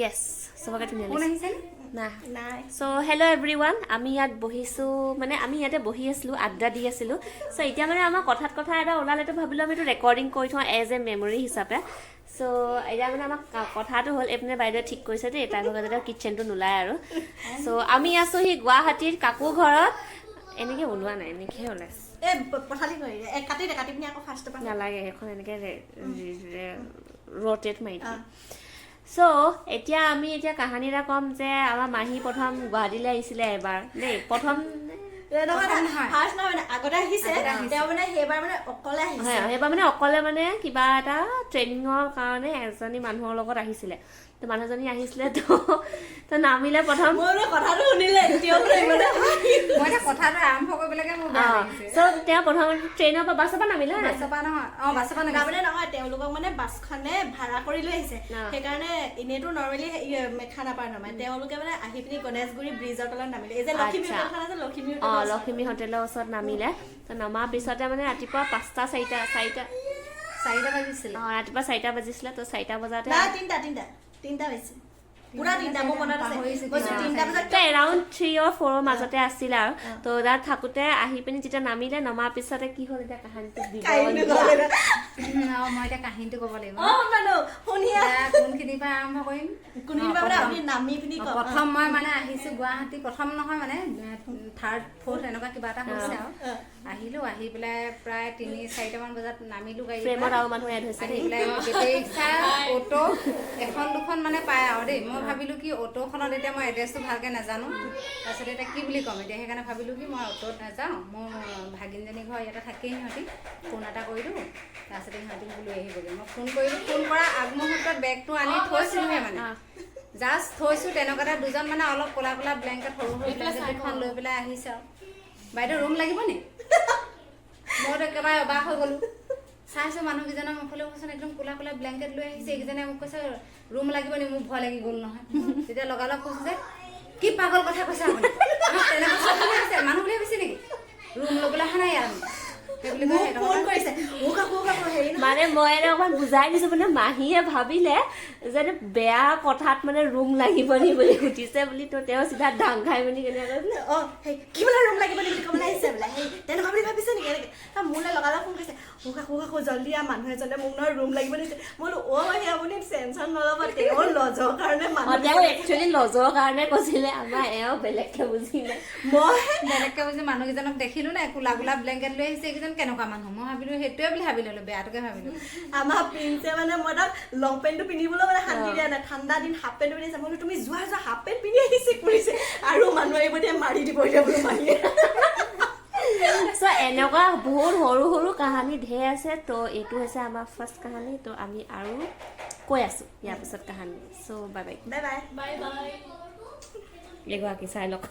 Yes, সবকে ধুনীয়া কোন আহিছে না নাই সো হেল্ল' এভৰিৱান আমি ইয়াত বহিছোঁ মানে আমি ইয়াতে বহি আছিলোঁ আড্ডা দি আছিলোঁ চ' এতিয়া মানে আমাৰ কথাত কথা এটা ওলালেতো ভাবিলোঁ আমি এইটো ৰেকৰ্ডিং কৰি থওঁ এজ এ মেমৰি হিচাপে চ' এতিয়া মানে আমাক কথাটো হ'ল এইপিনে বাইদেৱে ঠিক কৰিছে দেই তাৰ লগত যাতে কিটচেনটো নোলায় আৰু চ' আমি আছোঁ সি গুৱাহাটীৰ কাকু ঘৰত এনেকৈ ওলোৱা নাই এনেকৈহে ওলাইছে পঠালি কৰি কাটি পিনি আকৌ ফাৰ্ষ্ট পৰা নালাগে সেইখন এনেকৈ ৰ'টেট মাৰি চ' এতিয়া আমি এতিয়া কাহানী এটা ক'ম যে আমাৰ মাহী প্ৰথম গুৱাহাটীলৈ আহিছিলে এবাৰ দেই প্ৰথম আগতে আহিছে তেওঁ মানে সেইবাৰ মানে অকলে আহিছে সেইবাৰ মানে অকলে মানে কিবা এটা ট্ৰেইনিঙৰ কাৰণে এজনী মানুহৰ লগত আহিছিলে তো মানুহজনী আহিছিলে তো নামিলে প্ৰথম কথাটো শুনিলে কথাটো আৰম্ভ কৰিবলৈকে মোৰ তেওঁ প্ৰথম ট্ৰেইনৰ পৰা বাছৰ পৰা নামিলে তাৰমানে নহয় তেওঁলোকক মানে বাছখনে ভাড়া কৰি লৈ আহিছে সেইকাৰণে এনেইতো নৰ্মেলি খানাপাৰা নামায় তেওঁলোকে মানে আহি পিনি গণেশগুৰি ব্ৰিজৰ তলত নামিলে এই যে লখিমী হোটেলৰ ওচৰত নামিলে তো নমাৰ পিছতে মানে ৰাতিপুৱা 5টা 4টা বাজিছিল ৰাতিপুৱা 4টা বাজিছিলে তো 4টা বজাতে তিনটা হৈছে পুৰা তিনটা মোৰ মনত আছে এৰাউণ্ড 3 or 4 মাজতে আছিল আৰু তো তাত থাকোঁতে আহি পিনি যেতিয়া নামিলে নমাৰ পিছতে কি হ'ল এতিয়া কাহিনীটো মই এতিয়া কাহিনীটো ক'ব লাগিব কোনখিনিৰ পৰা আৰম্ভ কৰিম প্ৰথম মই মানে আহিছো গুৱাহাটী প্ৰথম নহয় মানে 3rd 4th এনেকুৱা কিবা এটা হৈছে আৰু আহিলো আহি পেলাই প্ৰায় 3-4টামান বজাত নামিলো গাড়ী আৰু মানুহ এড হৈছে অটো এখন দুখন মানে পায় আৰু দেই মই ভাবিলো কি অটোখনত এতিয়া মই এড্ৰেছটো ভালকে নাজানো তাৰপিছত এতিয়া কি বুলি ক'ম এতিয়া সেইকাৰণে ভাবিলো কি মই অটোত নাযাওঁ মোৰ ভাগিনজনী ঘৰ ইয়াতে থাকেই সিহঁতি ফোন এটা কৰি দিওঁ তাৰপিছতে সিহঁতি লৈ আহিবগৈ মই ফোন কৰিলোঁ ফোন কৰা আগমুহূৰ্তত বেগটো আনি থৈছিলোঁহে মানে জাষ্ট থৈছোঁ তেনেকুৱাতে দুজন মানে অলপ ক'লা ক'লা ব্লেংকেট সৰু সৰু ব্লেংকেটখন লৈ পেলাই আহিছে আৰু বাইদেউ ৰুম লাগিব নি মইতো একেবাৰে অবাক হৈ গ'লোঁ চাইছোঁ মানুহকেইজনৰ মুখলৈ কৈছোন একদম ক'লা ক'লা ব্লেংকেট লৈ আহিছে এইকেইজনে মোক কৈছে ৰুম লাগিব নি মোৰ ভয় লাগি গ'ল নহয় তেতিয়া লগালগ কৈছোঁ যে কি পাগল কথা কৈছে আপুনি তেনেকুৱা মানুহ বুলি ভাবিছে নেকি ৰুম ল'বলৈ অহা নাই ইয়াৰ মানে মই অকমান বুজাই দিছো মানে মাহীয়ে ভাবিলে যে বেয়া কথাত মানে ৰুম লাগিব নি বুলি সুধিছে বুলি তো তেওঁ চিধা ডাং খাই বুলি কেনেকৈ কি বোলে ৰুম লাগিব নি বুলি ক'বলৈ আহিছে বোলে সেই তেনেকুৱা বুলি ভাবিছে নেকি এনেকৈ মোলৈ লগালগ ফোন কৰিছে কাকো জল্দি মানুহ এজনে মোক নহয় ৰুম লাগিব নিছে মই বোলো মাহী আপুনি টেনশ্যন নল'ব তেওঁৰ লজৰ কাৰণে তেওঁ একচুৱেলি লজৰ কাৰণে কৈছিলে আমাৰ এওঁ বেলেগকে বুজিলে মই বেলেগকে বুজি মানুহকেইজনক দেখিলো নাই কোলা কোলা ব্লেংকেট লৈ আহিছে এইকেইজন কেনেকুৱা মানুহ মই ভাবিলো সেইটোৱে বুলি ভাবি ললো বেয়াটোকে ভাবিলো আমাৰ প্ৰিন্সে মানে মই তাক লং পেণ্টটো পিন্ধিবলৈ মানে শান্তি দিয়া নাই ঠাণ্ডা দিন হাফ পেণ্টটো পিন্ধিছে মই তুমি যোৱা হাফ পেণ্ট পিন্ধি আহিছে কৰিছে আৰু মানুহ আহিব এতিয়া মাৰি দিব এতিয়া বোলো মাহীয়ে চ' এনেকুৱা বহুত সৰু সৰু কাহানী ঢেৰ আছে তো এইটো হৈছে আমাৰ ফাৰ্ষ্ট কাহানী তো আমি আৰু কৈ আছোঁ ইয়াৰ পিছত কাহানী চ' বাই বাই বাই বাই এগৰাকী চাই লওক